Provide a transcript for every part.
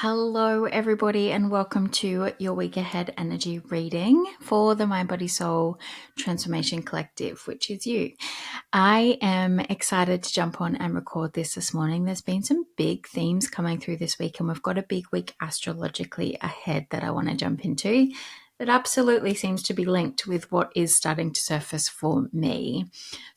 Hello, everybody, and welcome to your week ahead energy reading for the Mind, Body, Soul Transformation Collective, which is you. I am excited to jump on and record this morning. There's been some big themes coming through this week, and we've got a big week astrologically ahead that I want to jump into. That absolutely seems to be linked with what is starting to surface for me.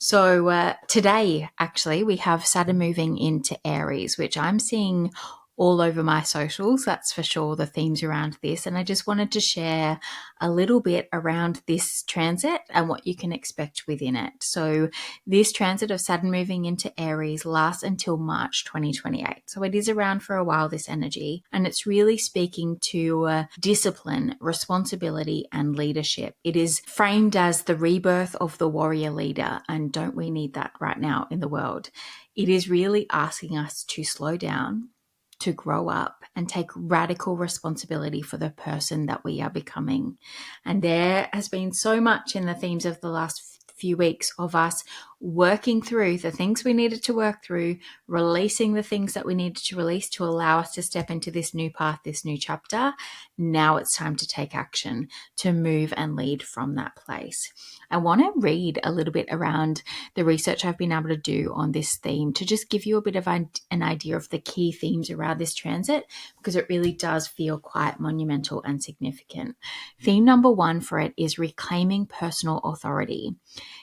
So today, actually, we have Saturn moving into Aries, which I'm seeing all over my socials, that's for sure, the themes around this. And I just wanted to share a little bit around this transit and what you can expect within it. So this transit of Saturn moving into Aries lasts until March 2028. So it is around for a while, this energy. And it's really speaking to discipline, responsibility, and leadership. It is framed as the rebirth of the warrior leader. And don't we need that right now in the world? It is really asking us to slow down, to grow up and take radical responsibility for the person that we are becoming. And there has been so much in the themes of the last few weeks of us working through the things we needed to work through, releasing the things that we needed to release to allow us to step into this new path, this new chapter. Now it's time to take action, to move and lead from that place. I want to read a little bit around the research I've been able to do on this theme to just give you a bit of an idea of the key themes around this transit, because it really does feel quite monumental and significant. Theme number 1 for it is reclaiming personal authority.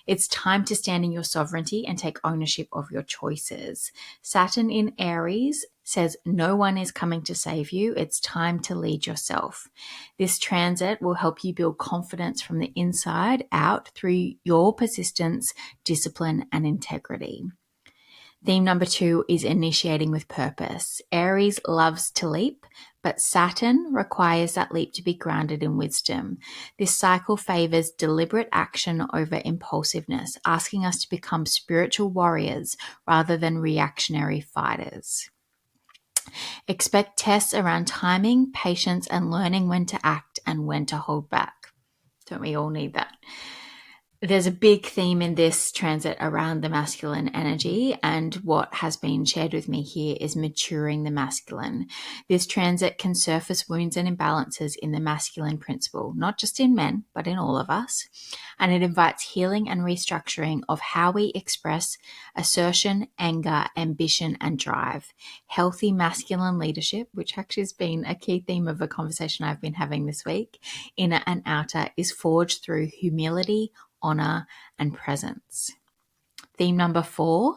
It's time to stand in your sovereignty and take ownership of your choices. Saturn in Aries says no one is coming to save you. It's time to lead yourself. This transit will help you build confidence from the inside out through your persistence, discipline, and integrity. Theme number 2 is initiating with purpose. Aries loves to leap, but Saturn requires that leap to be grounded in wisdom. This cycle favors deliberate action over impulsiveness, asking us to become spiritual warriors rather than reactionary fighters. Expect tests around timing, patience, and learning when to act and when to hold back. Don't we all need that? There's a big theme in this transit around the masculine energy, and what has been shared with me here is maturing the masculine. This transit can surface wounds and imbalances in the masculine principle, not just in men, but in all of us. And it invites healing and restructuring of how we express assertion, anger, ambition, and drive. Healthy masculine leadership, which actually has been a key theme of a conversation I've been having this week, inner and outer, is forged through humility, honor, and presence. Theme number 4,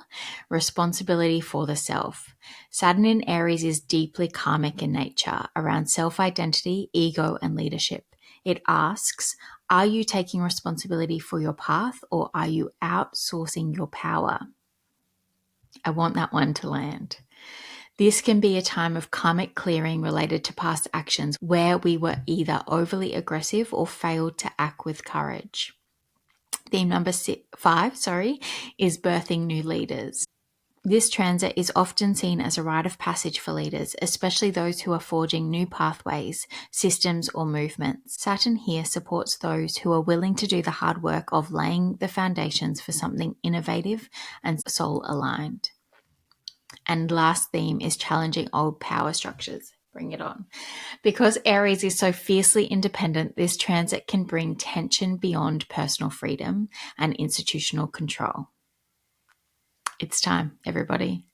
responsibility for the self. Saturn in Aries is deeply karmic in nature, around self-identity, ego, and leadership. It asks, are you taking responsibility for your path, or are you outsourcing your power? I want that one to land. This can be a time of karmic clearing related to past actions where we were either overly aggressive or failed to act with courage. Theme number 5 is birthing new leaders. This transit is often seen as a rite of passage for leaders, especially those who are forging new pathways, systems, or movements. Saturn here supports those who are willing to do the hard work of laying the foundations for something innovative and soul-aligned. And last theme is challenging old power structures. Bring it on. Because Aries is so fiercely independent, this transit can bring tension beyond personal freedom and institutional control. It's time, everybody.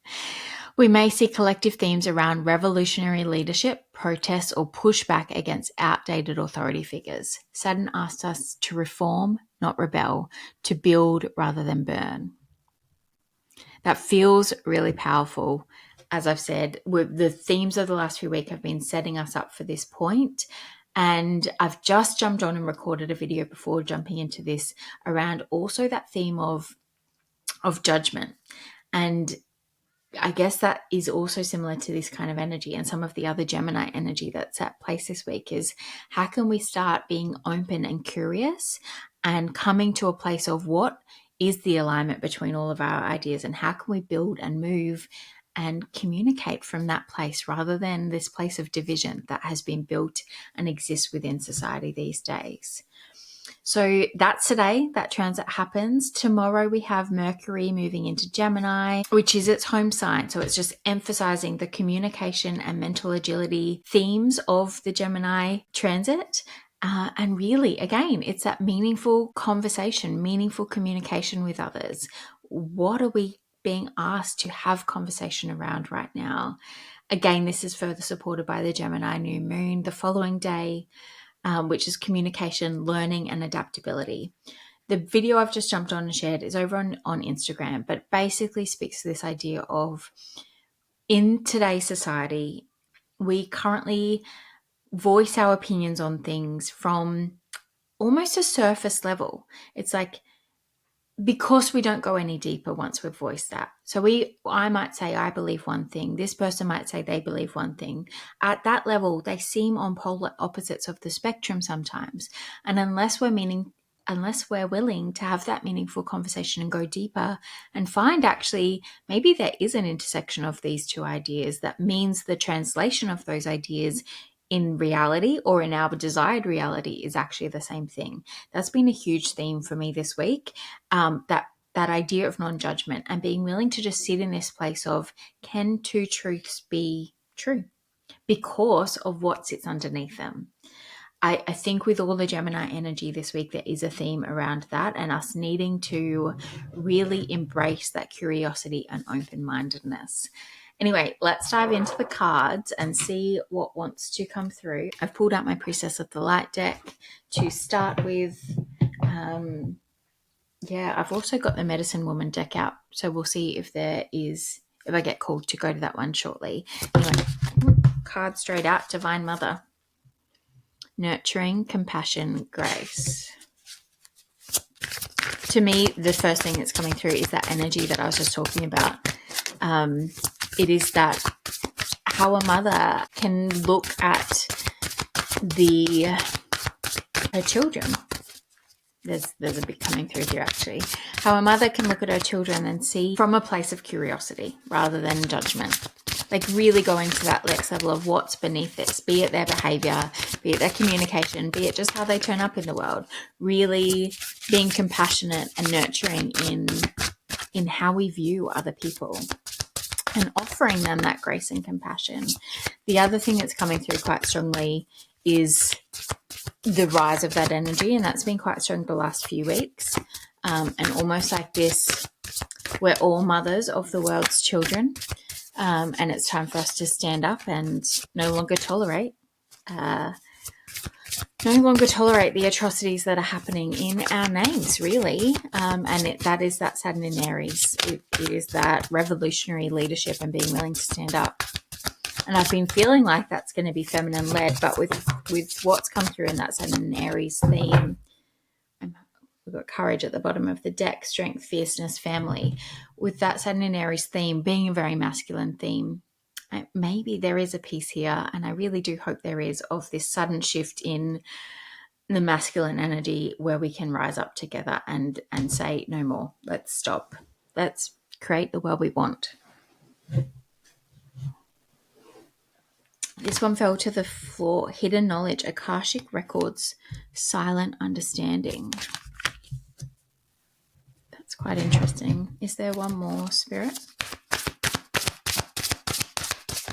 We may see collective themes around revolutionary leadership, protests, or pushback against outdated authority figures. Saturn asks us to reform, not rebel, to build rather than burn. That feels really powerful. As I've said, the themes of the last few weeks have been setting us up for this point. And I've just jumped on and recorded a video before jumping into this around also that theme of judgment. And I guess that is also similar to this kind of energy, and some of the other Gemini energy that's at place this week is how can we start being open and curious and coming to a place of what is the alignment between all of our ideas, and how can we build and move and communicate from that place rather than this place of division that has been built and exists within society these days. So that's today, that transit happens. Tomorrow we have Mercury moving into Gemini, which is its home sign. So it's just emphasizing the communication and mental agility themes of the Gemini transit. And really, again, it's that meaningful conversation, meaningful communication with others. What are we being asked to have conversation around right now? Again, this is further supported by the Gemini New Moon the following day, which is communication, learning, and adaptability. The video I've just jumped on and shared is over on Instagram, but basically speaks to this idea of, in today's society, we currently voice our opinions on things from almost a surface level. It's like, because we don't go any deeper once we've voiced that. So I might say I believe one thing. This person might say they believe one thing. At that level, they seem on polar opposites of the spectrum sometimes. And unless we're willing to have that meaningful conversation and go deeper and find actually maybe there is an intersection of these two ideas that means the translation of those ideas in reality or in our desired reality is actually the same thing. That's been a huge theme for me this week, that idea of non-judgment and being willing to just sit in this place of, can two truths be true because of what sits underneath them? I think with all the Gemini energy this week, there is a theme around that and us needing to really embrace that curiosity and open-mindedness. Anyway, let's dive into the cards and see what wants to come through. I've pulled out my Priestess of the Light deck to start with. I've also got the Medicine Woman deck out. So we'll see if I get called to go to that one shortly. Anyway, card straight out, Divine Mother. Nurturing, compassion, grace. To me, the first thing that's coming through is that energy that I was just talking about. It is that how a mother can look at her children. There's a bit coming through here actually. How a mother can look at her children and see from a place of curiosity rather than judgment. Like really going to that next level of what's beneath this, be it their behavior, be it their communication, be it just how they turn up in the world. Really being compassionate and nurturing in how we view other people and offering them that grace and compassion. The other thing that's coming through quite strongly is the rise of that energy, and that's been quite strong the last few weeks. And almost like this, we're all mothers of the world's children. And it's time for us to stand up and no longer tolerate the atrocities that are happening in our names, really. And that is that Saturn in Aries. It is that revolutionary leadership and being willing to stand up. And I've been feeling like that's going to be feminine led, but with what's come through in that Saturn in Aries theme, we've got courage at the bottom of the deck, strength, fierceness, family. With that Saturn in Aries theme being a very masculine theme, maybe there is a piece here, and I really do hope there is, of this sudden shift in the masculine energy where we can rise up together and say, no more, let's stop. Let's create the world we want. This one fell to the floor. Hidden knowledge, Akashic records, silent understanding. That's quite interesting. Is there one more, Spirit?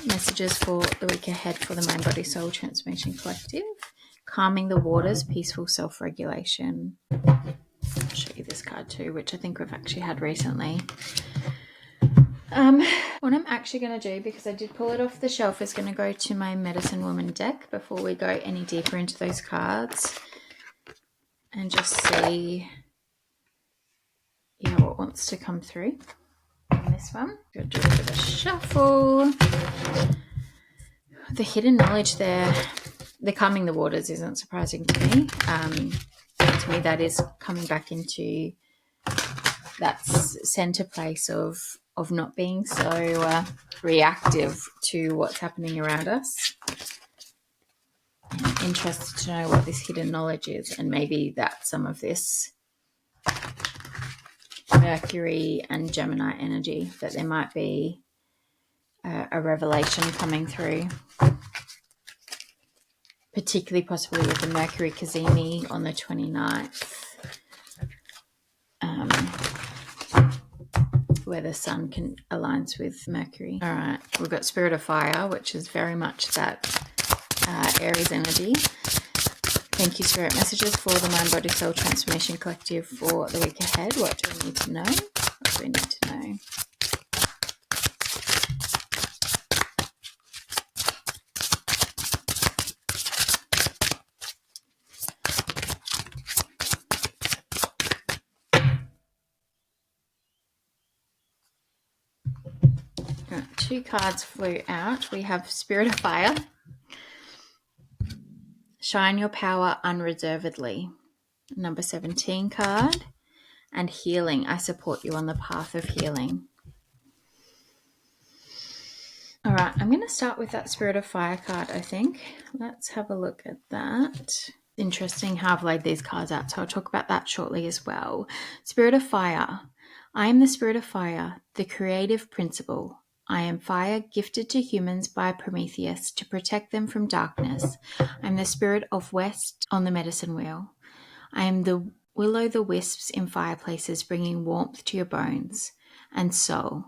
Messages for the week ahead for the Mind, Body, Soul Transformation Collective. Calming the waters, peaceful self-regulation. I'll show you this card too, which I think we've actually had recently. What I'm actually going to do, because I did pull it off the shelf, is going to go to my Medicine Woman deck before we go any deeper into those cards and just see what wants to come through on this one. We'll do a bit of a shuffle. The hidden knowledge there, the calming the waters isn't surprising to me. To me, that is coming back into that center place of not being so reactive to what's happening around us. I'm interested to know what this hidden knowledge is, and maybe that's some of this Mercury and Gemini energy, that there might be a revelation coming through, particularly possibly with the Mercury Cazimi on the 29th, where the sun aligns with Mercury. All right, we've got Spirit of Fire, which is very much that Aries energy. Thank you, Spirit Messages, for the Mind, Body, Soul Transformation Collective for the week ahead. What do we need to know? What do we need to know? Right, 2 cards flew out. We have Spirit of Fire. Shine your power unreservedly. Number 17 card. And Healing. I support you on the path of healing. All right, I'm going to start with that Spirit of Fire card, I think. Let's have a look at that. Interesting how I've laid these cards out, so I'll talk about that shortly as well. Spirit of Fire. I am the Spirit of Fire, the creative principle. I am fire gifted to humans by Prometheus to protect them from darkness. I am the Spirit of West on the medicine wheel. I am the will-o'-the-wisps in fireplaces, bringing warmth to your bones and soul.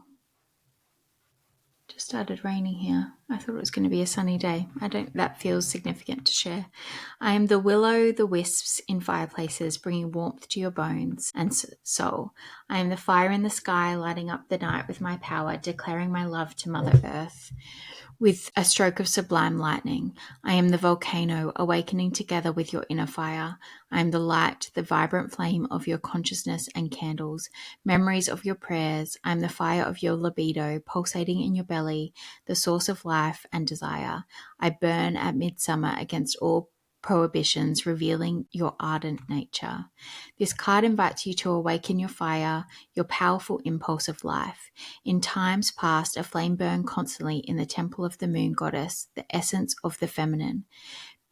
Just started raining here. I thought it was going to be a sunny day. That feels significant to share. I am the will-o'-the-wisps in fireplaces, bringing warmth to your bones and soul. I am the fire in the sky, lighting up the night with my power, declaring my love to Mother Earth. With a stroke of sublime lightning, I am the volcano, awakening together with your inner fire. I am the light, the vibrant flame of your consciousness and candles, memories of your prayers. I am the fire of your libido, pulsating in your belly, the source of life and desire. I burn at midsummer against all prohibitions, revealing your ardent nature. This card invites you to awaken your fire, your powerful impulse of life. In times past, a flame burned constantly in the temple of the moon goddess, the essence of the feminine.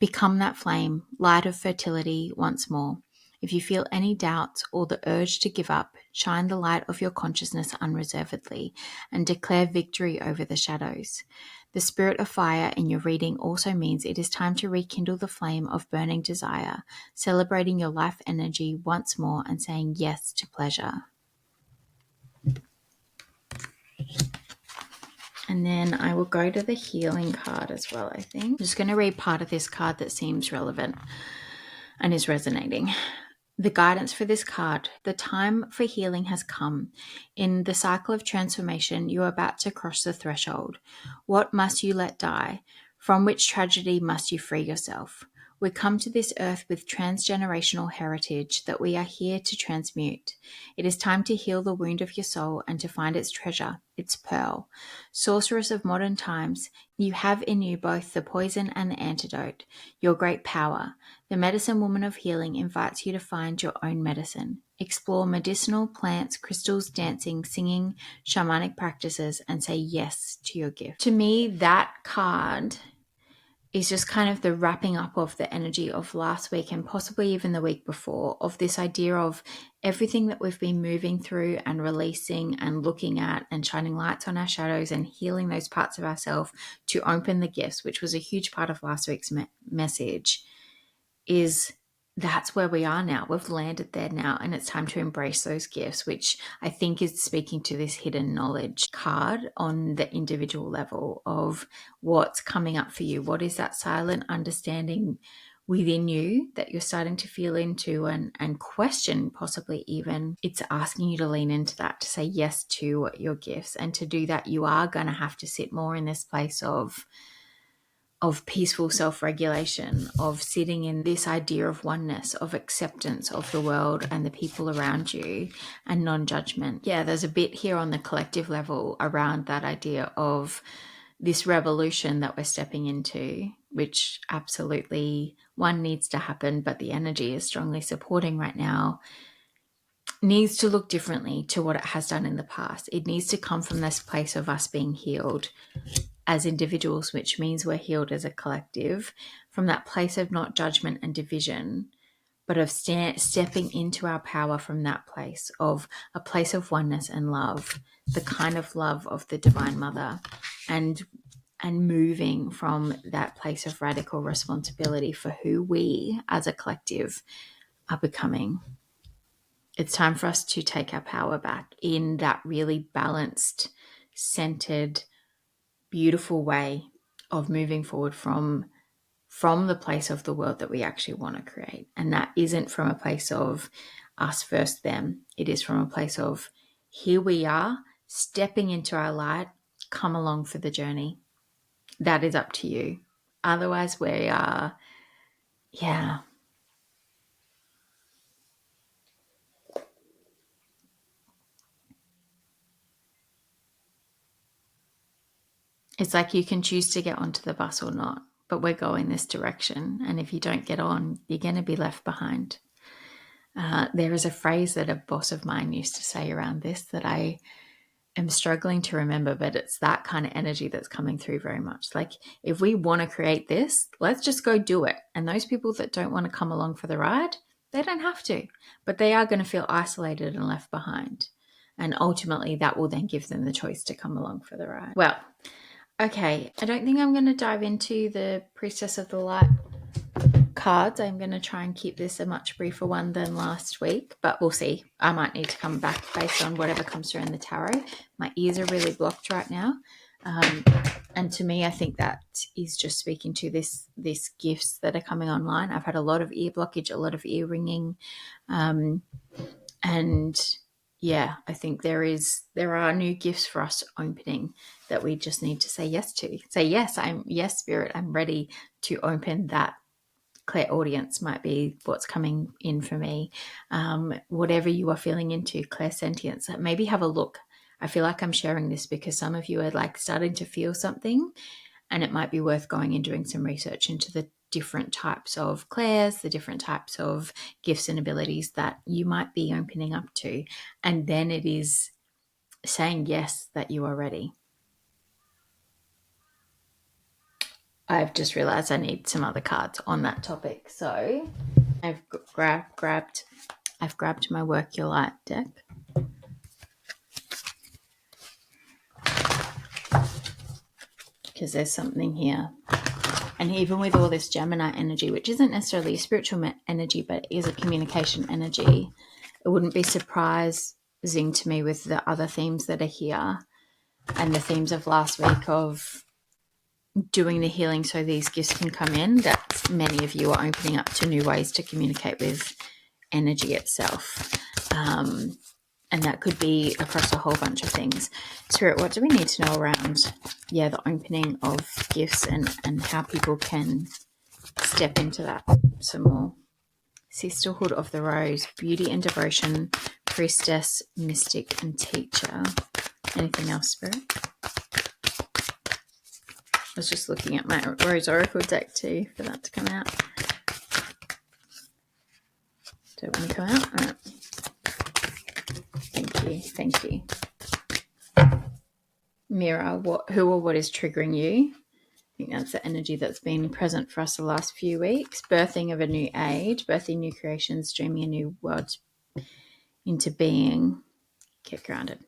Become that flame, light of fertility once more. If you feel any doubts or the urge to give up, shine the light of your consciousness unreservedly and declare victory over the shadows. The Spirit of Fire in your reading also means it is time to rekindle the flame of burning desire, celebrating your life energy once more and saying yes to pleasure. And then I will go to the Healing card as well, I think. I'm just going to read part of this card that seems relevant and is resonating. The guidance for this card: the time for healing has come. In the cycle of transformation, you are about to cross the threshold. What must you let die? From which tragedy must you free yourself? We come to this earth with transgenerational heritage that we are here to transmute. It is time to heal the wound of your soul and to find its treasure, its pearl. Sorceress of modern times, you have in you both the poison and the antidote, your great power. The medicine woman of healing invites you to find your own medicine. Explore medicinal plants, crystals, dancing, singing, shamanic practices, and say yes to your gift. To me, that card is just kind of the wrapping up of the energy of last week and possibly even the week before, of this idea of everything that we've been moving through and releasing and looking at and shining lights on our shadows and healing those parts of ourselves to open the gifts, which was a huge part of last week's message. That's where we are now. We've landed there now, and it's time to embrace those gifts, which I think is speaking to this hidden knowledge card on the individual level of what's coming up for you. What is that silent understanding within you that you're starting to feel into and question, possibly even? It's asking you to lean into that, to say yes to your gifts. And to do that, you are going to have to sit more in this place of peaceful self-regulation, of sitting in this idea of oneness, of acceptance of the world and the people around you, and non-judgment. Yeah, there's a bit here on the collective level around that idea of this revolution that we're stepping into, which absolutely one needs to happen, but the energy is strongly supporting right now, needs to look differently to what it has done in the past. It needs to come from this place of us being healed as individuals, which means we're healed as a collective, from that place of not judgment and division, but of stepping into our power from that place of a place of oneness and love, the kind of love of the Divine Mother. And and moving from that place of radical responsibility for who we as a collective are becoming. It's time for us to take our power back in that really balanced, centered, beautiful way of moving forward from the place of the world that we actually want to create. And that isn't from a place of us versus them. It is from a place of here we are, stepping into our light, come along for the journey. That is up to you. Otherwise, we are, it's like you can choose to get onto the bus or not, but we're going this direction. And if you don't get on, you're going to be left behind. There is a phrase that a boss of mine used to say around this that I am struggling to remember, but it's that kind of energy that's coming through very much. Like, if we want to create this, let's just go do it. And those people that don't want to come along for the ride, they don't have to, but they are going to feel isolated and left behind. And ultimately, that will then give them the choice to come along for the ride. Well, okay, I don't think I'm going to dive into the Priestess of the Light cards. I'm going to try and keep this a much briefer one than last week, but we'll see. I might need to come back based on whatever comes through in the tarot. My ears are really blocked right now. And to me, I think that is just speaking to this gifts that are coming online. I've had a lot of ear blockage, a lot of ear ringing. And yeah, I think there are new gifts for us opening that we just need to say yes to. Say yes, Spirit, I'm ready to open that. Clairaudience might be what's coming in for me. Whatever you are feeling into, clairsentience, maybe have a look. I feel like I'm sharing this because some of you are like starting to feel something, and it might be worth going and doing some research into the different types of clairs, the different types of gifts and abilities that you might be opening up to. And then it is saying yes that you are ready. I've just realized I need some other cards on that topic. So I've grabbed my Work Your Light deck. Because there's something here. And even with all this Gemini energy, which isn't necessarily a spiritual energy, but is a communication energy, it wouldn't be surprising to me with the other themes that are here and the themes of last week of doing the healing so these gifts can come in, that many of you are opening up to new ways to communicate with energy itself. And that could be across a whole bunch of things. Spirit, what do we need to know around, the opening of gifts and how people can step into that some more? Sisterhood of the Rose, Beauty and Devotion, Priestess, Mystic, and Teacher. Anything else, Spirit? I was just looking at my Rose Oracle deck too for that to come out. Don't want to come out? All right. Thank you. Mirror, who or what is triggering you? I think that's the energy that's been present for us the last few weeks. Birthing of a new age, birthing new creations, dreaming a new world into being. Get grounded.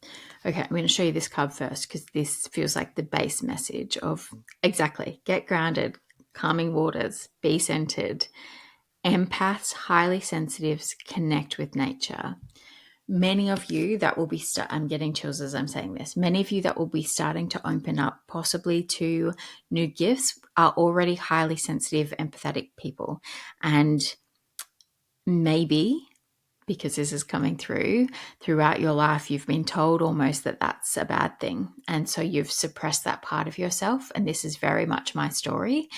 Okay, I'm going to show you this card first because this feels like the base message of exactly get grounded, calming waters, be centered. Empaths, highly sensitives, connect with nature. Many of you that will be, I'm getting chills as I'm saying this, many of you that will be starting to open up possibly to new gifts are already highly sensitive, empathetic people. And maybe because this is coming throughout your life, you've been told almost that that's a bad thing. And so you've suppressed that part of yourself. And this is very much my story,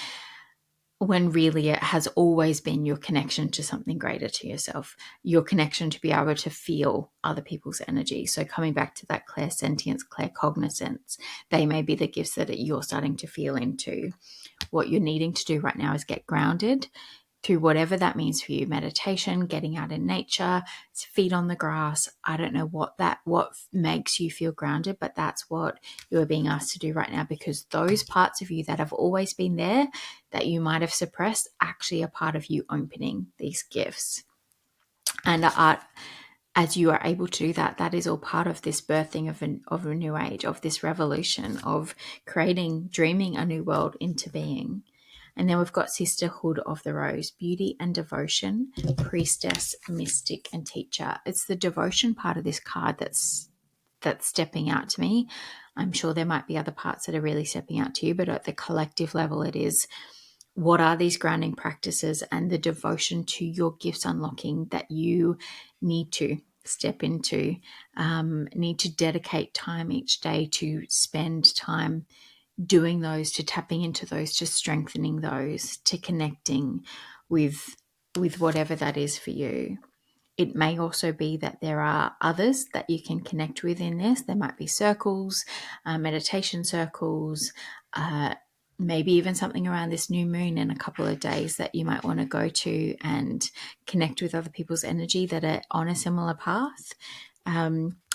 when really it has always been your connection to something greater to yourself, your connection to be able to feel other people's energy. So coming back to that clairsentience, claircognizance, they may be the gifts that you're starting to feel into. What you're needing to do right now is get grounded through whatever that means for you. Meditation, getting out in nature, feet on the grass. I don't know what makes you feel grounded, but that's what you are being asked to do right now, because those parts of you that have always been there that you might have suppressed actually are part of you opening these gifts. And as you are able to do that, that is all part of this birthing of a new age, of this revolution, of creating, dreaming a new world into being. And then we've got Sisterhood of the Rose, beauty and devotion, priestess, mystic, and teacher. It's the devotion part of this card that's stepping out to me. I'm sure there might be other parts that are really stepping out to you, but at the collective level, it is, what are these grounding practices and the devotion to your gifts unlocking that you need to step into, need to dedicate time each day to spend time doing those, to tapping into those, to strengthening those, to connecting with whatever that is for you. It may also be that there are others that you can connect with in this. There might be circles, meditation circles, maybe even something around this new moon in a couple of days that you might want to go to and connect with other people's energy that are on a similar path,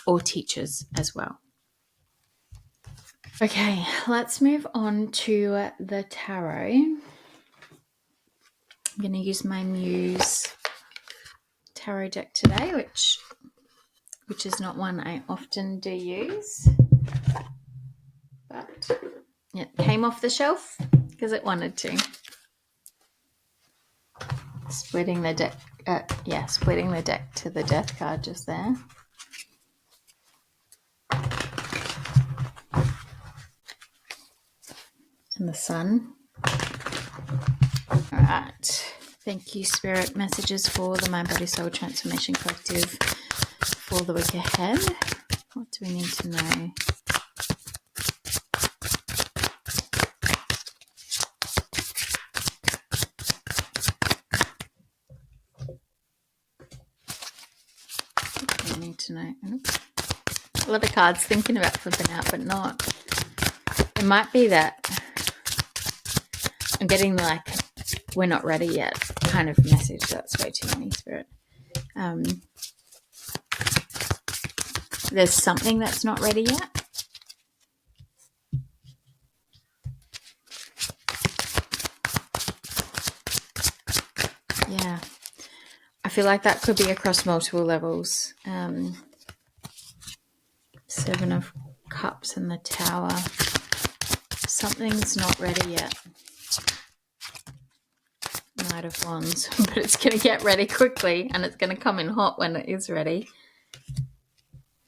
or teachers as well. Okay, let's move on to the tarot. I'm going to use my Muse tarot deck today, which is not one I often do use, but it came off the shelf because it wanted to. Splitting the deck to the death card just there. And the sun. All right. Thank you, Spirit. Messages for the Mind, Body, Soul Transformation Collective for the week ahead. What do we need to know? What do we need to know? A lot of cards thinking about flipping out, but not. It might be that I'm getting like, we're not ready yet kind of message. That's way too many, Spirit. There's something that's not ready yet. Yeah. I feel like that could be across multiple levels. Seven of Cups and the Tower. Something's not ready yet. Knight of Wands. But it's going to get ready quickly and it's going to come in hot when it is ready.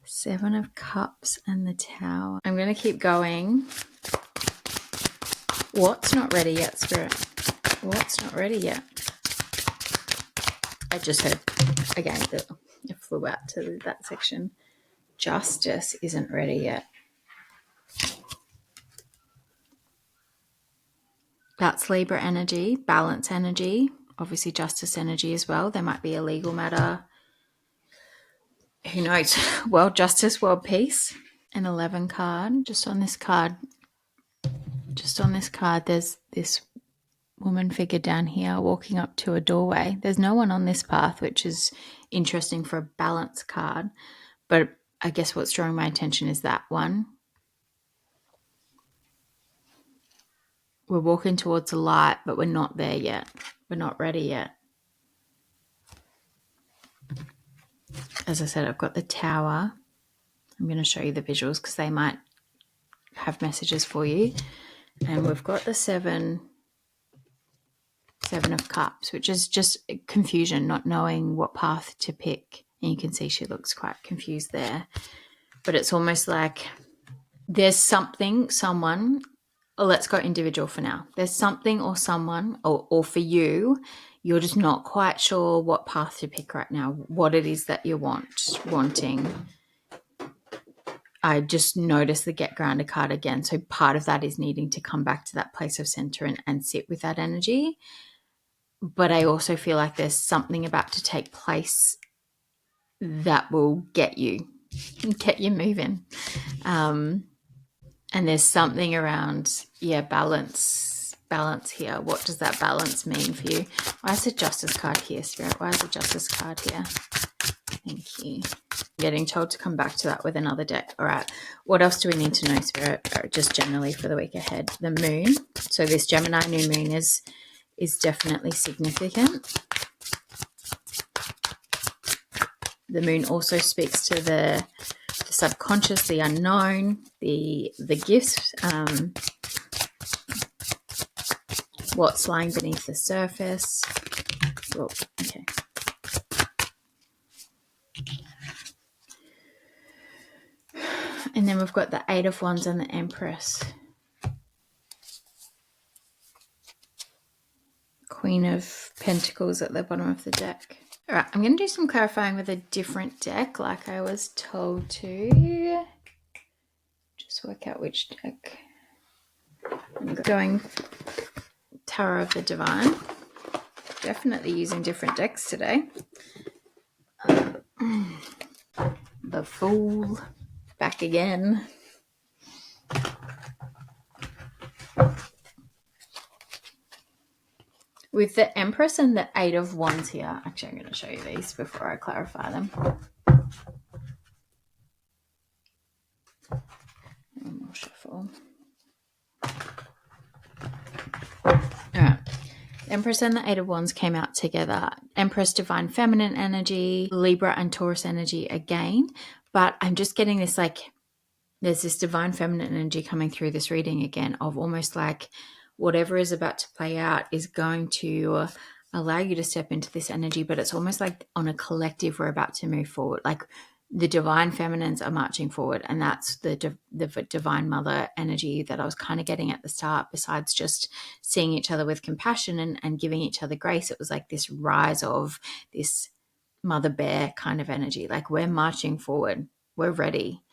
Seven of Cups and the Tower. I'm going to keep going. What's not ready yet, Spirit? What's not ready yet? I just heard, again, it flew out to that section. Justice isn't ready yet. That's Libra energy, balance energy, obviously justice energy as well. There might be a legal matter. Who knows? World justice, world peace. An 11 card. Just on this card, there's this woman figure down here walking up to a doorway. There's no one on this path, which is interesting for a balance card. But I guess what's drawing my attention is that one. We're walking towards the light, but we're not there yet. We're not ready yet. As I said, I've got the Tower. I'm going to show you the visuals because they might have messages for you. And we've got the Seven of Cups, which is just confusion, not knowing what path to pick. And you can see she looks quite confused there. But it's almost like there's something, someone, let's go individual for now. There's something or someone, or for you, you're just not quite sure what path to pick right now, what it is that you're wanting. I just noticed the Get Grounded card again. So part of that is needing to come back to that place of center and sit with that energy. But I also feel like there's something about to take place that will get you moving. And there's something around, balance here. What does that balance mean for you? Why is the Justice card here, Spirit? Why is the Justice card here? Thank you. Getting told to come back to that with another deck. All right. What else do we need to know, Spirit? Just generally for the week ahead. The moon. So this Gemini new moon is definitely significant. The moon also speaks to the subconscious, the unknown, the gifts, what's lying beneath the surface. Oh, okay. And then we've got the Eight of Wands and the Empress. Queen of Pentacles at the bottom of the deck. All right, I'm going to do some clarifying with a different deck like I was told to. Just work out which deck. I'm going Tarot of the Divine. Definitely using different decks today. The Fool, back again. With the Empress and the Eight of Wands here, actually I'm going to show you these before I clarify them. And we'll shuffle. Alright. Empress and the Eight of Wands came out together. Empress, divine feminine energy, Libra and Taurus energy again. But I'm just getting this, like, there's this divine feminine energy coming through this reading again of almost like whatever is about to play out is going to allow you to step into this energy, but it's almost like on a collective we're about to move forward. Like the divine feminines are marching forward, and that's the divine mother energy that I was kind of getting at the start. Besides just seeing each other with compassion and giving each other grace, it was like this rise of this mother bear kind of energy. Like we're marching forward, we're ready.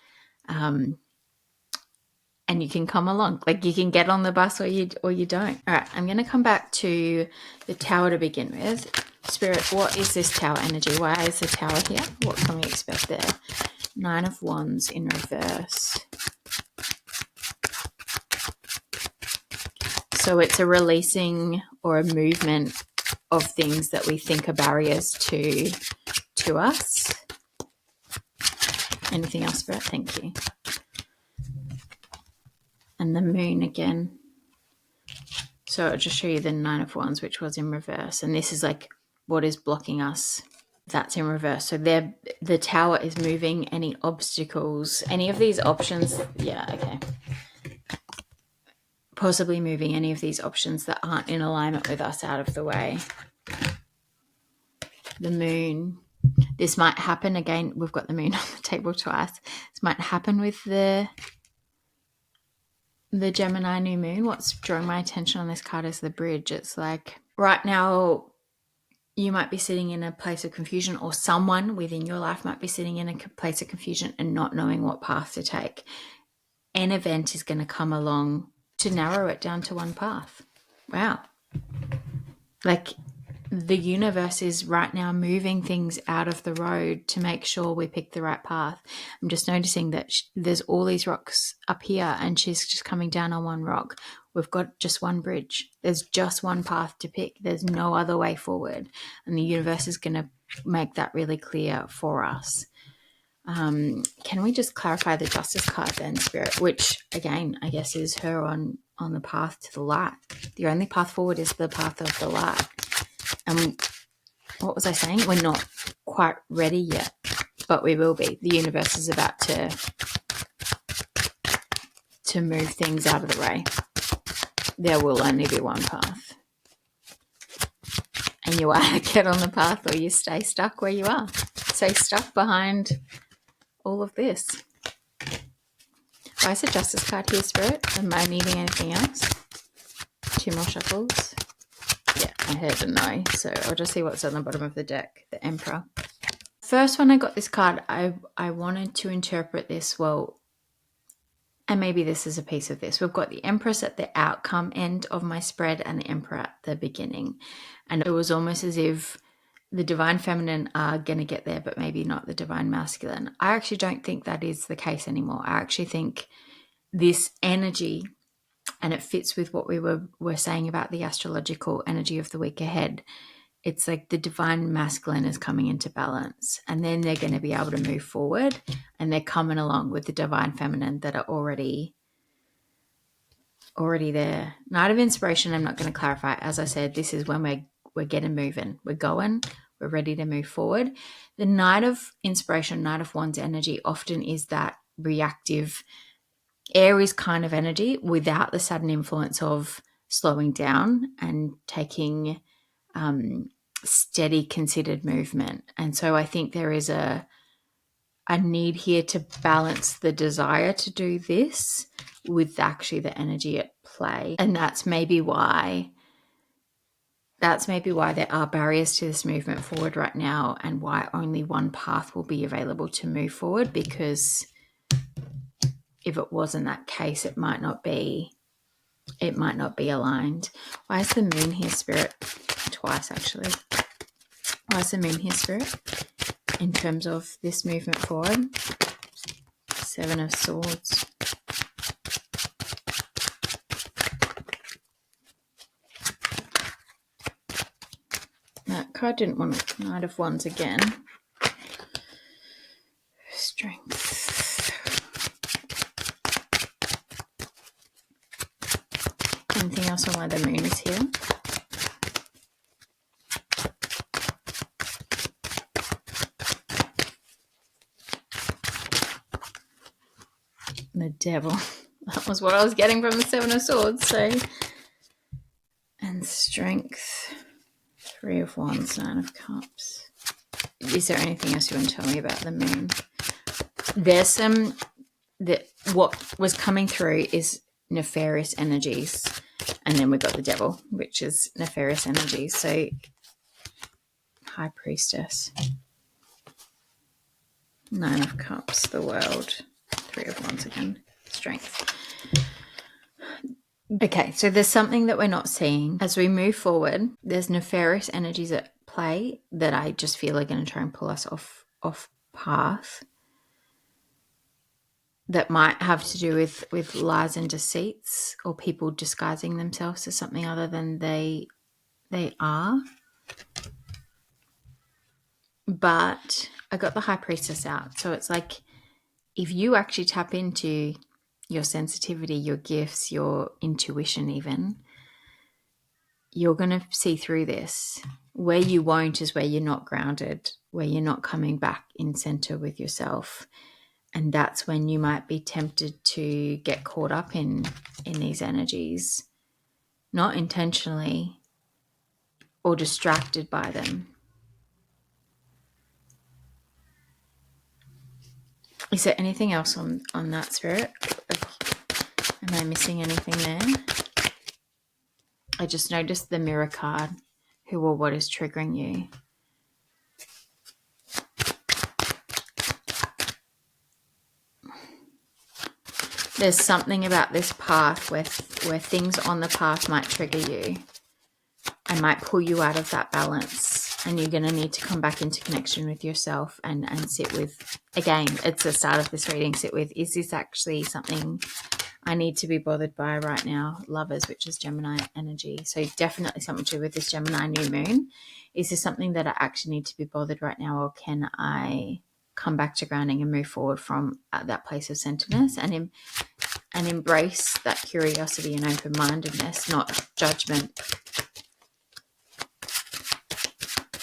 And you can come along, like you can get on the bus or you don't. All right, I'm going to come back to the Tower to begin with. Spirit, what is this Tower energy? Why is the Tower here? What can we expect there? Nine of Wands in reverse. So it's a releasing or a movement of things that we think are barriers to us. Anything else, Spirit? Thank you. And the Moon again. So I'll just show you the Nine of Wands, which was in reverse. And this is like what is blocking us. That's in reverse. So the Tower is moving any obstacles, any of these options. Yeah, okay. Possibly moving any of these options that aren't in alignment with us out of the way. The Moon. This might happen again. We've got the Moon on the table twice. This might happen with the Gemini New Moon. What's drawing my attention on this card is the Bridge. It's like right now you might be sitting in a place of confusion, or someone within your life might be sitting in a place of confusion and not knowing what path to take. An event is going to come along to narrow it down to one path. Wow. Like the universe is right now moving things out of the road to make sure we pick the right path. I'm just noticing that there's all these rocks up here and she's just coming down on one rock. We've got just one bridge. There's just one path to pick. There's no other way forward. And the universe is going to make that really clear for us. Can we just clarify the Justice card then, Spirit? Which, again, I guess is her on the path to the light. The only path forward is the path of the light. And what was I saying? We're not quite ready yet, but we will be. The universe is about to move things out of the way. There will only be one path. And you either get on the path or you stay stuck where you are. Stay stuck behind all of this. Why is the Justice card here, Spirit? Am I needing anything else? Two more shuffles. Yeah, I heard a no. So I'll just see what's on the bottom of the deck. The Emperor. First, when I got this card, I wanted to interpret this, well, and maybe this is a piece of this. We've got the Empress at the outcome end of my spread and the Emperor at the beginning. And it was almost as if the divine feminine are going to get there, but maybe not the divine masculine. I actually don't think that is the case anymore. I actually think this energy, and it fits with what we were saying about the astrological energy of the week ahead. It's like the divine masculine is coming into balance, and then they're going to be able to move forward, and they're coming along with the divine feminine that are already there. Night of Inspiration, I'm not going to clarify. As I said, this is when we're getting moving. We're going. we're ready to move forward. The Knight of Inspiration, Knight of Wands energy often is that reactive Aries kind of energy without the Saturn influence of slowing down and taking steady, considered movement. And so I think there is a need here to balance the desire to do this with actually the energy at play. And that's maybe why there are barriers to this movement forward right now, and why only one path will be available to move forward, because if it wasn't that case, it might not be aligned. Why is the moon here, Spirit? Twice, actually. Why is the moon here, Spirit, in terms of this movement forward? Seven of Swords. That card didn't want Knight of Wands again. Strength. Anything else on why the moon is here? The Devil. That was what I was getting from the Seven of Swords. So, and Strength. Three of Wands, Nine of Cups. Is there anything else you want to tell me about the moon? There's what was coming through is nefarious energies. And then we've got the Devil, which is nefarious energies. So, High Priestess. Nine of Cups, the World. Three of Wands again. Strength. Okay, so there's something that we're not seeing. As we move forward, there's nefarious energies at play that I just feel are going to try and pull us off path. That might have to do with lies and deceits, or people disguising themselves as something other than they are. But I got the High Priestess out. So it's like, if you actually tap into your sensitivity, your gifts, your intuition even, you're going to see through this. Where you won't is where you're not grounded, where you're not coming back in center with yourself. And that's when you might be tempted to get caught up in these energies, not intentionally, or distracted by them. Is there anything else on that, Spirit? Am I missing anything there? I just noticed the Mirror card. Who or what is triggering you? There's something about this path where things on the path might trigger you and might pull you out of that balance. And you're going to need to come back into connection with yourself and sit with, again, it's the start of this reading, sit with, is this actually something I need to be bothered by right now? Lovers, which is Gemini energy. So definitely something to do with this Gemini new moon. Is this something that I actually need to be bothered right now, or can I come back to grounding and move forward from that place of centeredness and embrace that curiosity and open-mindedness, not judgment?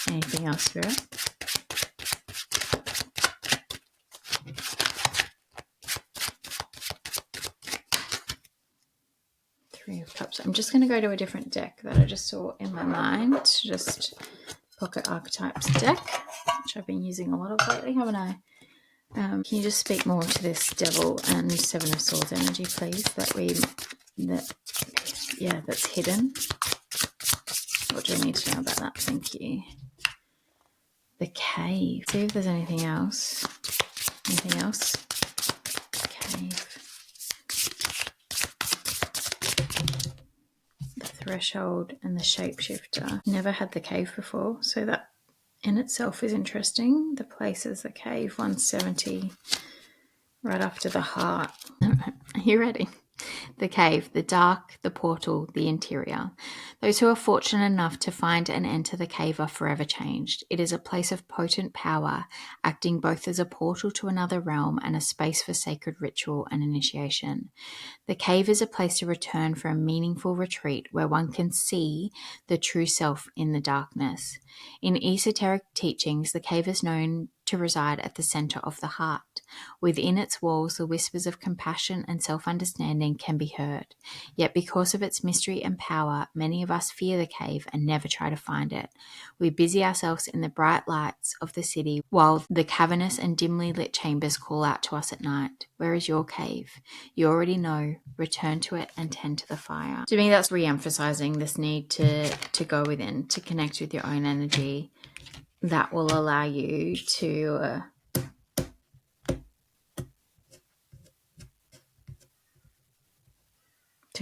Anything else, Spirit? Three of Cups. I'm just going to go to a different deck that I just saw in my mind. Just Pocket Archetypes deck, which I've been using a lot of lately, haven't I? Can you just speak more to this Devil and Seven of Swords energy, please? That's hidden. What do I need to know about that? Thank you. The Cave. See if there's anything else. Anything else? Cave. The Threshold and the Shapeshifter. Never had the Cave before, so that in itself is interesting. The Places, the Cave, 170, right after the Heart. Are you ready? The cave, the dark, the portal, the interior. Those who are fortunate enough to find and enter the cave are forever changed. It is a place of potent power, acting both as a portal to another realm and a space for sacred ritual and initiation. The cave is a place to return for a meaningful retreat where one can see the true self in the darkness. In esoteric teachings, the cave is known to reside at the center of the heart. Within its walls, the whispers of compassion and self-understanding can be heard. Yet because of its mystery and power, many of us fear the cave and never try to find it. We busy ourselves in the bright lights of the city while the cavernous and dimly lit chambers call out to us at night. Where is your cave? You already know. Return to it and tend to the fire. To me, that's re-emphasizing this need to go within, to connect with your own energy. That will allow you to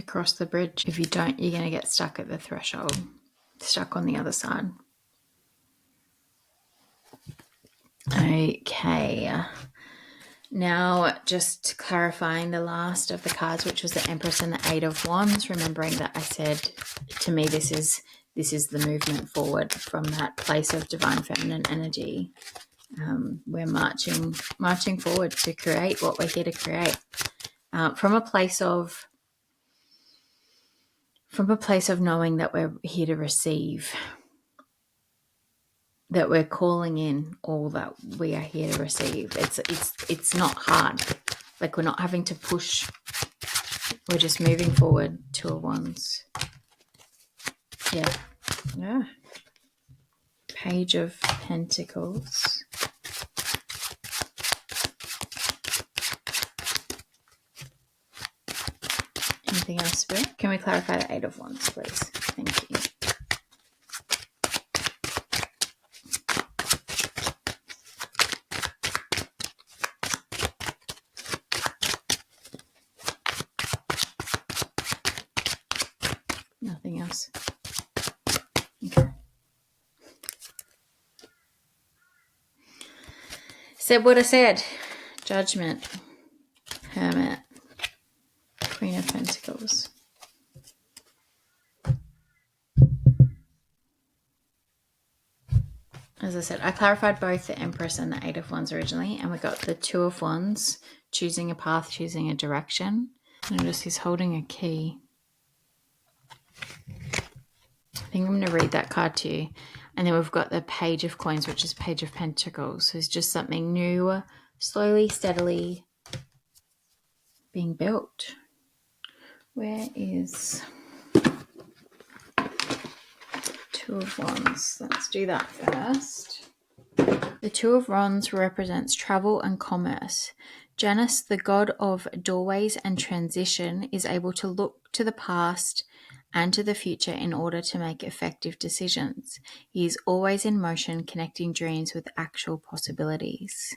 cross the bridge. If you don't, you're going to get stuck at the threshold, stuck on the other side. Okay. Now, just clarifying the last of the cards, which was the Empress and the Eight of Wands, remembering that I said, to me, this is the movement forward from that place of divine feminine energy. We're marching forward to create what we're here to create, from a place of knowing that we're here to receive, that we're calling in all that we are here to receive. It's not hard. Like, we're not having to push. We're just moving forward. Two of Wands. Yeah. Page of Pentacles. Anything else, Spirit? Can we clarify the Eight of Wands, please? Thank you. Nothing else. Okay. Said what I said. Judgment. Hermit. Queen of Pentacles. As I said, I clarified both the Empress and the Eight of Wands originally, and we got the Two of Wands, choosing a path, choosing a direction. Notice he's holding a key. I think I'm going to read that card to you. And then we've got the Page of Coins, which is Page of Pentacles. So it's just something new, slowly, steadily being built. Where is Two of Wands? Let's do that first. The Two of Wands represents travel and commerce. Janus, the god of doorways and transition, is able to look to the past and to the future in order to make effective decisions. He is always in motion, connecting dreams with actual possibilities.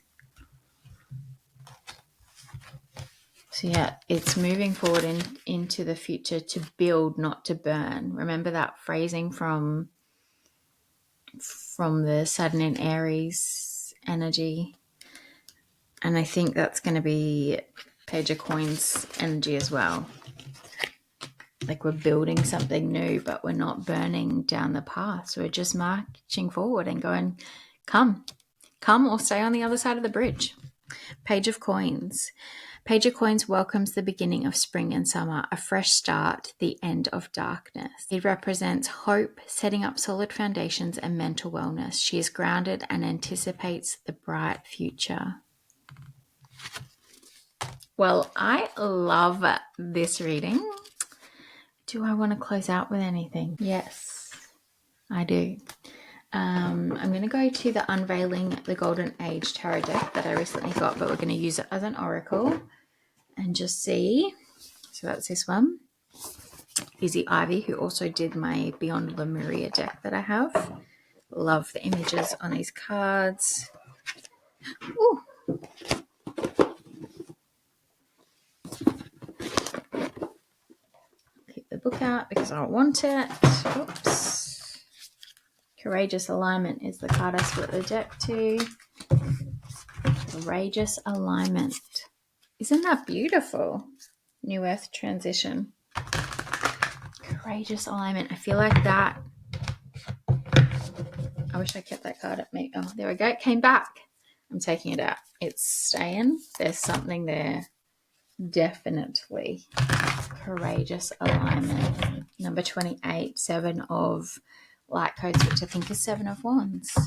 So yeah, it's moving forward into the future to build, not to burn. Remember that phrasing from the Saturn in Aries energy. And I think that's going to be Page of Coins energy as well. Like, we're building something new, but we're not burning down the path. So we're just marching forward and going, come or stay on the other side of the bridge. Page of Coins. Page of Coins welcomes the beginning of spring and summer, a fresh start, the end of darkness. It represents hope, setting up solid foundations, and mental wellness. She is grounded and anticipates the bright future. Well, I love this reading. Do I want to close out with anything? Yes, I do. I'm going to go to the Unveiling the Golden Age tarot deck that I recently got, but we're going to use it as an oracle and just see. So that's this one. Izzy Ivy, who also did my Beyond Lemuria deck that I have. Love the images on these cards. Ooh. Keep the book out because I don't want it. Oops. Courageous Alignment is the card I split the deck to. Courageous Alignment. Isn't that beautiful? New Earth transition. Courageous alignment. I feel like that. I wish I kept that card at me. Oh, there we go. It came back. I'm taking it out. It's staying. There's something there. Definitely. Courageous alignment. Number 28, 7 of light codes, which I think is 7 of wands.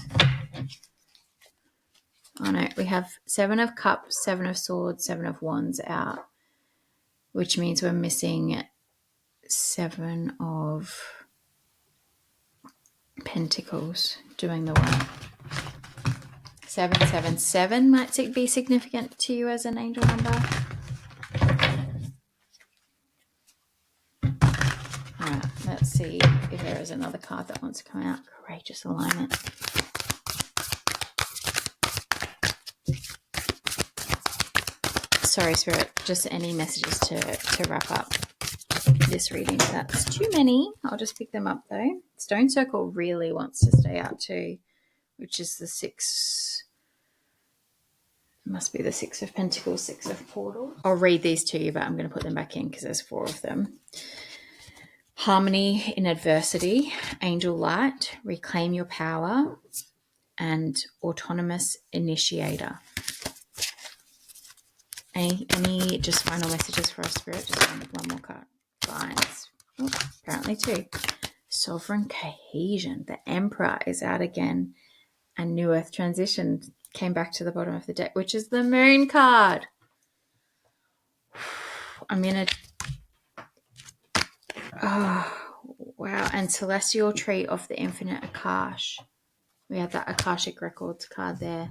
Oh no, we have 7 of cups, 7 of swords, 7 of wands out, which means we're missing 7 of pentacles doing the work. 777 might be significant to you as an angel number. All right, let's see if there is another card that wants to come out. Courageous alignment. Sorry, Spirit, just any messages to wrap up this reading. That's too many. I'll just pick them up though. Stone Circle really wants to stay out too, which is the 6. It must be the 6 of Pentacles, 6 of Portals. I'll read these to you, but I'm going to put them back in because there's 4 of them. Harmony in adversity, angel light, reclaim your power, and autonomous initiator. Any just final messages for us, Spirit? Just one more card. Vines. Oh, apparently 2. Sovereign cohesion. The Emperor is out again. And New Earth transition came back to the bottom of the deck, which is the Moon card. I'm going to... Oh, wow. And Celestial Tree of the Infinite Akash. We have that Akashic Records card there.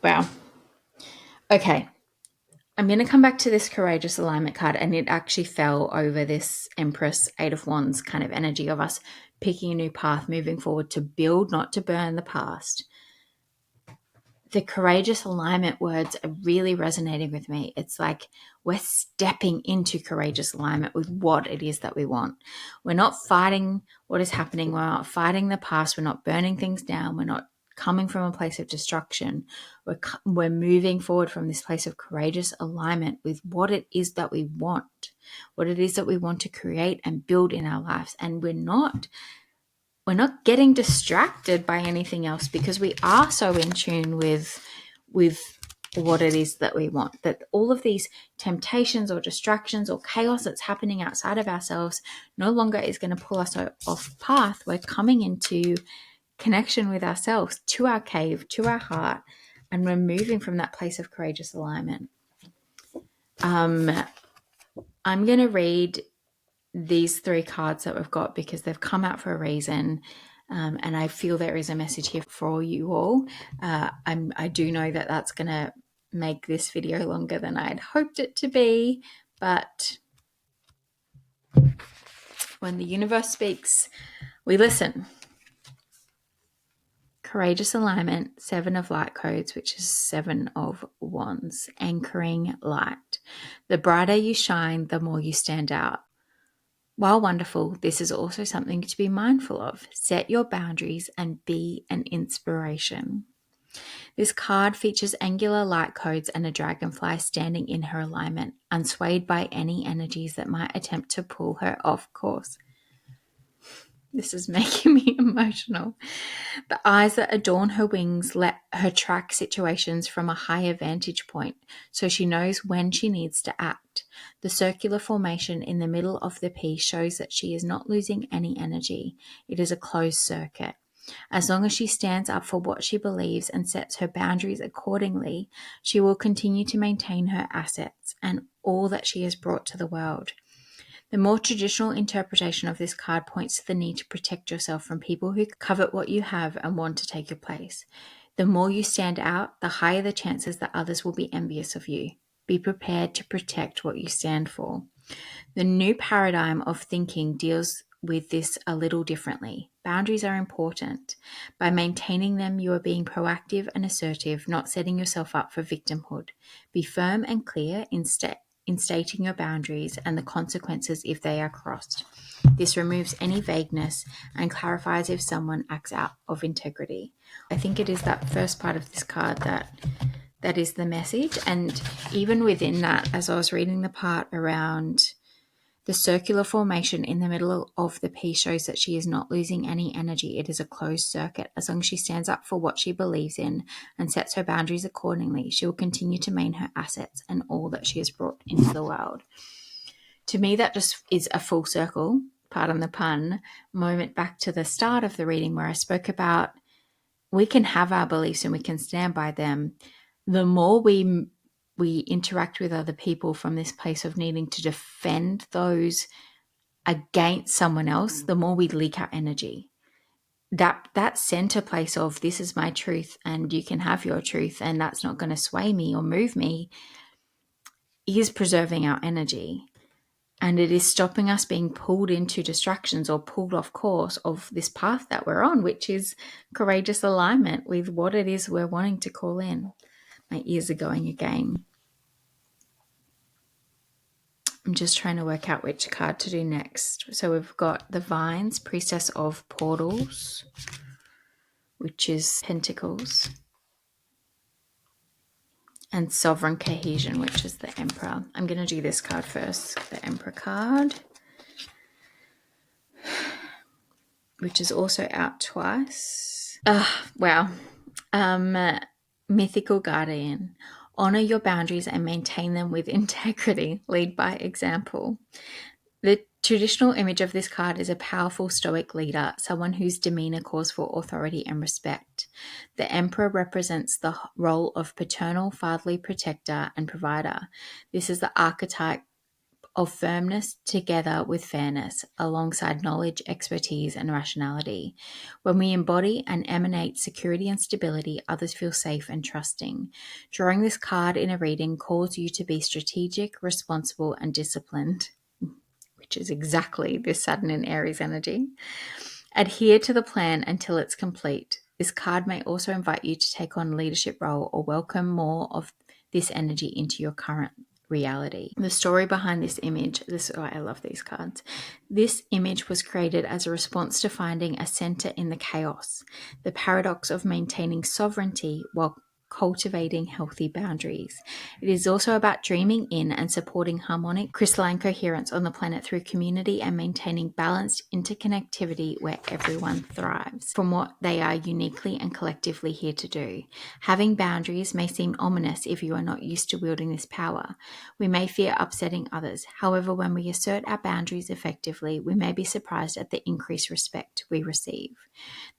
Wow. Okay. I'm going to come back to this Courageous Alignment card, and it actually fell over this Empress, 8 of Wands kind of energy of us picking a new path, moving forward to build, not to burn the past. The Courageous Alignment words are really resonating with me. It's like we're stepping into courageous alignment with what it is that we want. We're not fighting what is happening. We're not fighting the past. We're not burning things down. We're not coming from a place of destruction. We're moving forward from this place of courageous alignment with what it is that we want, what it is that we want to create and build in our lives. And we're not getting distracted by anything else because we are so in tune with what it is that we want, that all of these temptations or distractions or chaos that's happening outside of ourselves no longer is going to pull us off path. We're coming into connection with ourselves, to our cave, to our heart, and we're moving from that place of courageous alignment. I'm going to read these 3 cards that we've got because they've come out for a reason, and I feel there is a message here for you all. I do know that that's going to make this video longer than I'd hoped it to be, but when the universe speaks, we listen. Courageous alignment, 7 of light codes, which is 7 of wands, anchoring light. The brighter you shine, the more you stand out. While wonderful, this is also something to be mindful of. Set your boundaries and be an inspiration. This card features angular light codes and a dragonfly standing in her alignment, unswayed by any energies that might attempt to pull her off course. This is making me emotional. The eyes that adorn her wings let her track situations from a higher vantage point, so she knows when she needs to act. The circular formation in the middle of the piece shows that she is not losing any energy. It is a closed circuit. As long as she stands up for what she believes and sets her boundaries accordingly, she will continue to maintain her assets and all that she has brought to the world. The more traditional interpretation of this card points to the need to protect yourself from people who covet what you have and want to take your place. The more you stand out, the higher the chances that others will be envious of you. Be prepared to protect what you stand for. The new paradigm of thinking deals with this a little differently. Boundaries are important. By maintaining them, you are being proactive and assertive, not setting yourself up for victimhood. Be firm and clear in stating your boundaries and the consequences if they are crossed. This removes any vagueness and clarifies if someone acts out of integrity. I think it is that first part of this card that That is the message. And even within that, as I was reading the part around the circular formation in the middle of the piece shows that she is not losing any energy. It is a closed circuit. As long as she stands up for what she believes in and sets her boundaries accordingly, she will continue to maintain her assets and all that she has brought into the world. To me, that just is a full circle, pardon the pun, moment back to the start of the reading where I spoke about we can have our beliefs and we can stand by them. The more we interact with other people from this place of needing to defend those against someone else, the more we leak our energy. That center place of this is my truth and you can have your truth and that's not going to sway me or move me is preserving our energy. And it is stopping us being pulled into distractions or pulled off course of this path that we're on, which is courageous alignment with what it is we're wanting to call in. My ears are going again. I'm just trying to work out which card to do next. So we've got the Vines, Priestess of Portals, which is Pentacles, and Sovereign Cohesion, which is the Emperor. I'm going to do this card first, the Emperor card, which is also out twice. Wow. Mythical Guardian. Honor your boundaries and maintain them with integrity. Lead by example. The traditional image of this card is a powerful stoic leader, someone whose demeanor calls for authority and respect. The Emperor represents the role of paternal, fatherly protector and provider. This is the archetype of firmness together with fairness, alongside knowledge, expertise, and rationality. When we embody and emanate security and stability, others feel safe and trusting. Drawing this card in a reading calls you to be strategic, responsible, and disciplined, which is exactly this Saturn in Aries energy. Adhere to the plan until it's complete. This card may also invite you to take on a leadership role or welcome more of this energy into your current reality. The story behind this image, this is why I love these cards. This image was created as a response to finding a center in the chaos, the paradox of maintaining sovereignty while cultivating healthy boundaries. It is also about dreaming in and supporting harmonic crystalline coherence on the planet through community and maintaining balanced interconnectivity where everyone thrives from what they are uniquely and collectively here to do. Having boundaries may seem ominous if you are not used to wielding this power. We may fear upsetting others. However, when we assert our boundaries effectively, we may be surprised at the increased respect we receive.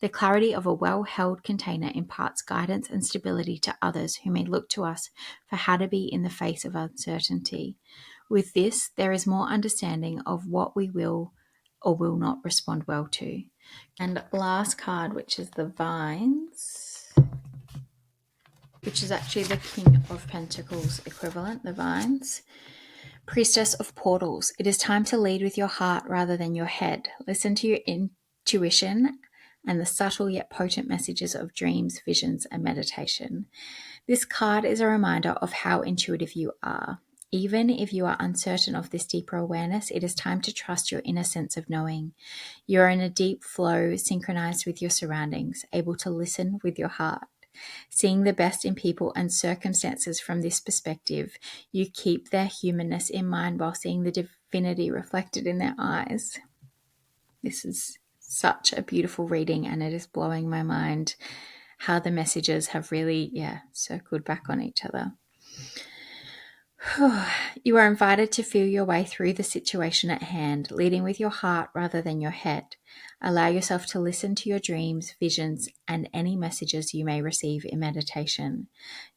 The clarity of a well-held container imparts guidance and stability to others who may look to us for how to be in the face of uncertainty. With this, there is more understanding of what we will or will not respond well to. And last card, which is the Vines, which is actually the King of Pentacles equivalent, the Vines. Priestess of Portals. It is time to lead with your heart rather than your head. Listen to your intuition and the subtle yet potent messages of dreams, visions, and meditation. This card is a reminder of how intuitive you are. Even if you are uncertain of this deeper awareness, it is time to trust your inner sense of knowing. You are in a deep flow, synchronized with your surroundings, able to listen with your heart. Seeing the best in people and circumstances from this perspective, you keep their humanness in mind while seeing the divinity reflected in their eyes. This is such a beautiful reading, and it is blowing my mind how the messages have really, circled back on each other. You are invited to feel your way through the situation at hand, leading with your heart rather than your head. Allow yourself to listen to your dreams, visions, and any messages you may receive in meditation.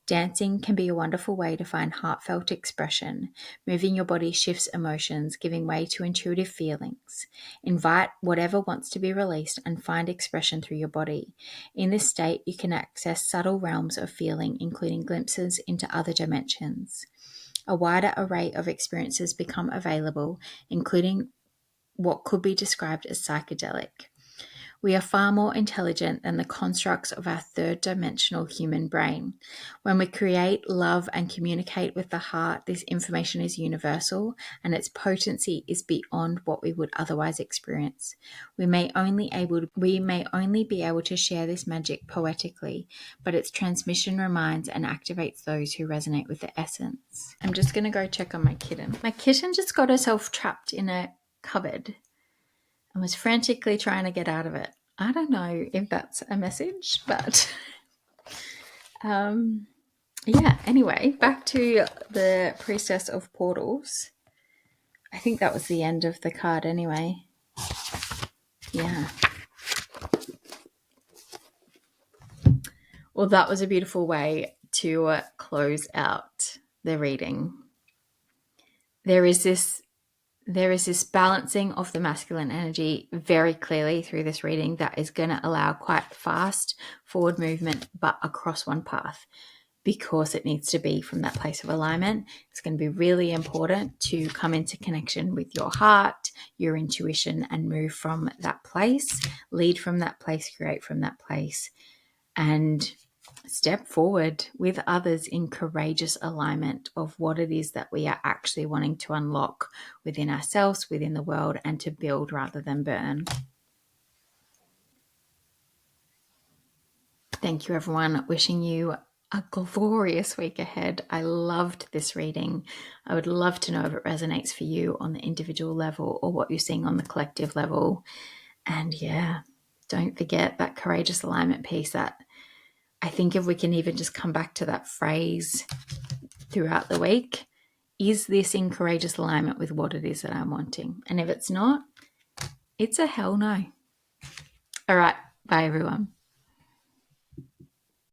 Dancing can be a wonderful way to find heartfelt expression. Moving your body shifts emotions, giving way to intuitive feelings. Invite whatever wants to be released and find expression through your body. In this state, you can access subtle realms of feeling, including glimpses into other dimensions. A wider array of experiences become available, including what could be described as psychedelic. We are far more intelligent than the constructs of our third-dimensional human brain. When we create, love, and communicate with the heart, this information is universal, and its potency is beyond what we would otherwise experience. We may only be able to share this magic poetically, but its transmission reminds and activates those who resonate with the essence. I'm just going to go check on my kitten. My kitten just got herself trapped in a cupboard and was frantically trying to get out of it. I don't know if that's a message, but yeah, anyway, back to the Priestess of Portals. I think that was the end of the card anyway. Yeah. Well, that was a beautiful way to close out the reading. There is this balancing of the masculine energy very clearly through this reading that is going to allow quite fast forward movement, but across one path, because it needs to be from that place of alignment. It's going to be really important to come into connection with your heart, your intuition, and move from that place, lead from that place, create from that place, and step forward with others in courageous alignment of what it is that we are actually wanting to unlock within ourselves, within the world, and to build rather than burn. Thank you, everyone. Wishing you a glorious week ahead. I loved this reading. I would love to know if it resonates for you on the individual level or what you're seeing on the collective level. And yeah, don't forget that courageous alignment piece. That I think if we can even just come back to that phrase throughout the week, is this in courageous alignment with what it is that I'm wanting? And if it's not, it's a hell no. All right. Bye, everyone.